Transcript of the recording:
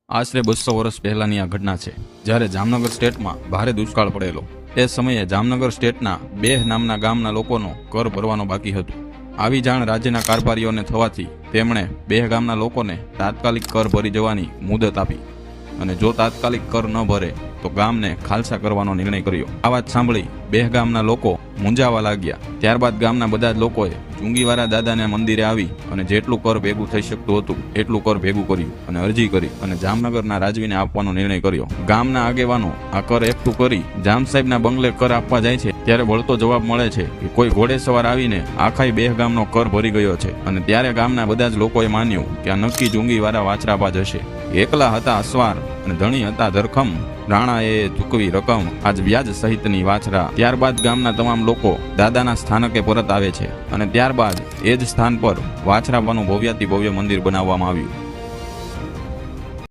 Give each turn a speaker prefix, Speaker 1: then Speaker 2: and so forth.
Speaker 1: આશરે 200 વર્ષ પહેલાની આ ઘટના છે, જ્યારે જામનગર સ્ટેટમાં ભારે દુષ્કાળ પડેલો. તે સમયે જામનગર સ્ટેટના બેહ નામના ગામના લોકોનો કર ભરવાનો બાકી હતું. આવી જાણ રાજ્યના કારભારીઓને થવાથી તેમણે બેહ ગામના લોકોને તાત્કાલિક કર ભરી જવાની મુદત આપી અને જો તાત્કાલિક કર ન ભરે તો ગામને ખાલસા કરવાનો નિર્ણય કર્યો. આ વાત સાંભળી બેહ ગામના લોકો મૂંઝાવા લાગ્યા. ત્યારબાદ ગામના બધા જ લોકોએ ચુંગીવાળા દાદાના મંદિરે આવી અને જેટલું કર ભેગું થઈ શકતું હતું એટલું કર ભેગું કર્યું અને અરજી કરી અને જામનગરના રાજવીને આપવાનો નિર્ણય કર્યો. ગામના આગેવાનો આ કર એકઠું કરી જામ સાહેબના બંગલે કર આપવા જાય છે ત્યારે વળતો જવાબ મળે છે કે કોઈ ઘોડે સવાર આવીને આખાય બેહ ગામનો કર ભરી ગયો છે. અને ત્યારે ગામના બધા જ લોકોએ માન્યું કે આ નક્કી ચુંગીવાળા વાછરાબા જ હશે. એકલા હતા અસવાર અને ધણી હતા ધરખમ. રાણાએ ચૂકવી રકમ આજ વ્યાજ સહિતની વાછરા. ત્યારબાદ ગામના તમામ લોકો દાદાના સ્થાનકે પરત આવે છે અને ત્યારબાદ એ જ સ્થાન પર વાછરાબાનું ભવ્યાતિ ભવ્ય મંદિર બનાવવામાં આવ્યું.